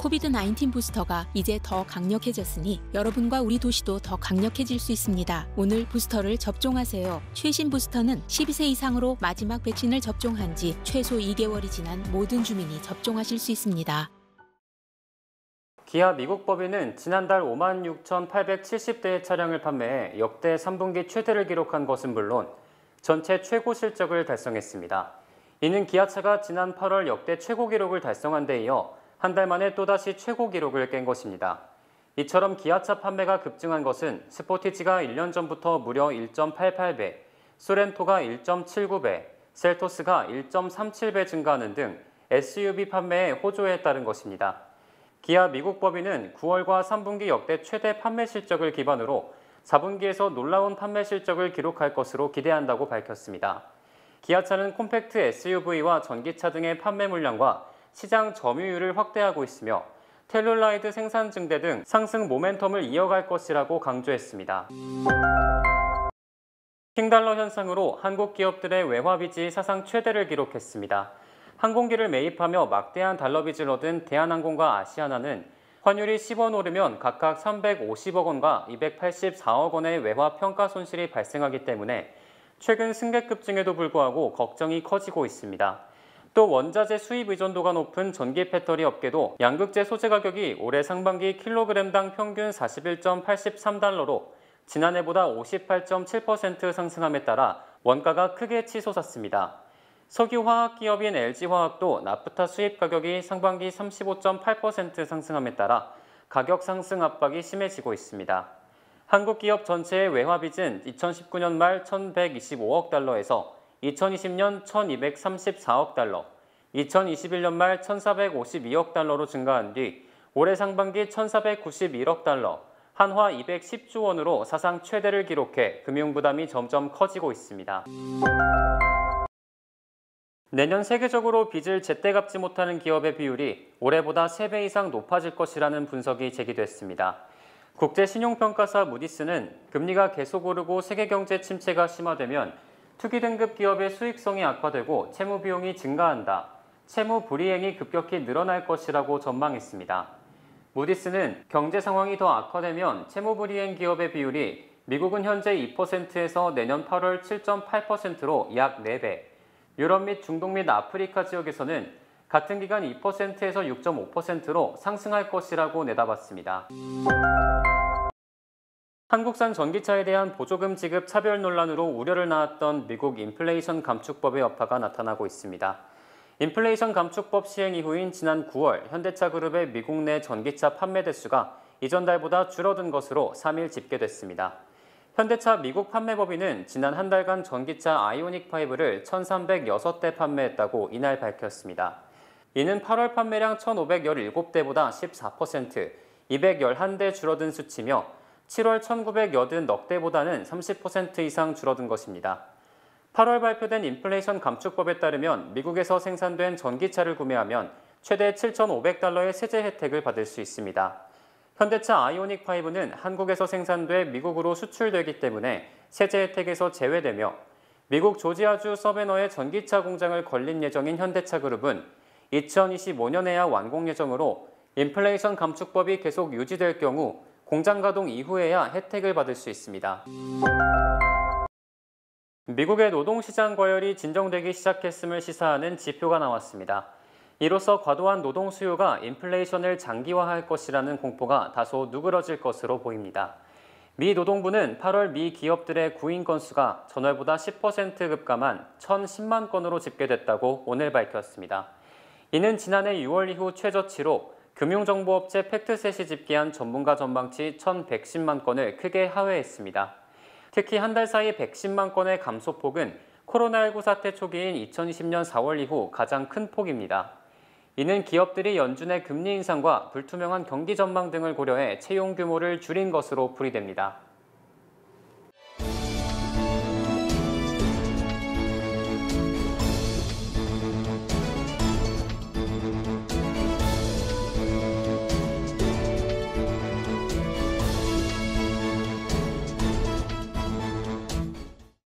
코비드-19 부스터가 이제 더 강력해졌으니 여러분과 우리 도시도 더 강력해질 수 있습니다. 오늘 부스터를 접종하세요. 최신 부스터는 12세 이상으로 마지막 백신을 접종한 지 최소 2개월이 지난 모든 주민이 접종하실 수 있습니다. 기아 미국 법인은 지난달 56,870대의 차량을 판매해 역대 3분기 최대를 기록한 것은 물론 전체 최고 실적을 달성했습니다. 이는 기아차가 지난 8월 역대 최고 기록을 달성한 데 이어 한 달 만에 또다시 최고 기록을 깬 것입니다. 이처럼 기아차 판매가 급증한 것은 스포티지가 1년 전부터 무려 1.88배, 소렌토가 1.79배, 셀토스가 1.37배 증가하는 등 SUV 판매에 호조에 따른 것입니다. 기아 미국 법인은 9월과 3분기 역대 최대 판매 실적을 기반으로 4분기에서 놀라운 판매 실적을 기록할 것으로 기대한다고 밝혔습니다. 기아차는 콤팩트 SUV와 전기차 등의 판매 물량과 시장 점유율을 확대하고 있으며 텔룰라이드 생산 증대 등 상승 모멘텀을 이어갈 것이라고 강조했습니다. 킹달러 현상으로 한국 기업들의 외화 빚이 사상 최대를 기록했습니다. 항공기를 매입하며 막대한 달러 빚을 얻은 대한항공과 아시아나는 환율이 10원 오르면 각각 350억 원과 284억 원의 외화 평가 손실이 발생하기 때문에 최근 승객 급증에도 불구하고 걱정이 커지고 있습니다. 또 원자재 수입 의존도가 높은 전기 배터리 업계도 양극재 소재 가격이 올해 상반기 킬로그램당 평균 41.83달러로 지난해보다 58.7% 상승함에 따라 원가가 크게 치솟았습니다. 석유화학 기업인 LG화학도 나프타 수입 가격이 상반기 35.8% 상승함에 따라 가격 상승 압박이 심해지고 있습니다. 한국 기업 전체의 외화 빚은 2019년 말 1,125억 달러에서 2020년 1,234억 달러, 2021년 말 1,452억 달러로 증가한 뒤 올해 상반기 1,491억 달러, 한화 210조 원으로 사상 최대를 기록해 금융 부담이 점점 커지고 있습니다. 내년 세계적으로 빚을 제때 갚지 못하는 기업의 비율이 올해보다 3배 이상 높아질 것이라는 분석이 제기됐습니다. 국제신용평가사 무디스는 금리가 계속 오르고 세계 경제 침체가 심화되면 투기 등급 기업의 수익성이 악화되고 채무 비용이 증가한다. 채무 불이행이 급격히 늘어날 것이라고 전망했습니다. 무디스는 경제 상황이 더 악화되면 채무 불이행 기업의 비율이 미국은 현재 2%에서 내년 8월 7.8%로 약 4배, 유럽 및 중동 및 아프리카 지역에서는 같은 기간 2%에서 6.5%로 상승할 것이라고 내다봤습니다. 한국산 전기차에 대한 보조금 지급 차별 논란으로 우려를 낳았던 미국 인플레이션 감축법의 여파가 나타나고 있습니다. 인플레이션 감축법 시행 이후인 지난 9월 현대차 그룹의 미국 내 전기차 판매 대수가 이전 달보다 줄어든 것으로 3일 집계됐습니다. 현대차 미국 판매법인은 지난 한 달간 전기차 아이오닉5를 1,306대 판매했다고 이날 밝혔습니다. 이는 8월 판매량 1,517대보다 14%, 211대 줄어든 수치며 7월 1,980대보다는 30% 이상 줄어든 것입니다. 8월 발표된 인플레이션 감축법에 따르면 미국에서 생산된 전기차를 구매하면 최대 7,500달러의 세제 혜택을 받을 수 있습니다. 현대차 아이오닉5는 한국에서 생산돼 미국으로 수출되기 때문에 세제 혜택에서 제외되며 미국 조지아주 서베너에 전기차 공장을 건립 예정인 현대차 그룹은 2025년에야 완공 예정으로 인플레이션 감축법이 계속 유지될 경우 공장 가동 이후에야 혜택을 받을 수 있습니다. 미국의 노동시장 과열이 진정되기 시작했음을 시사하는 지표가 나왔습니다. 이로써 과도한 노동 수요가 인플레이션을 장기화할 것이라는 공포가 다소 누그러질 것으로 보입니다. 미 노동부는 8월 미 기업들의 구인 건수가 전월보다 10% 급감한 1,010만 건으로 집계됐다고 오늘 밝혔습니다. 이는 지난해 6월 이후 최저치로 금융정보업체 팩트셋이 집계한 전문가 전망치 1,110만 건을 크게 하회했습니다. 특히 한 달 사이 110만 건의 감소폭은 코로나19 사태 초기인 2020년 4월 이후 가장 큰 폭입니다. 이는 기업들이 연준의 금리 인상과 불투명한 경기 전망 등을 고려해 채용 규모를 줄인 것으로 풀이됩니다.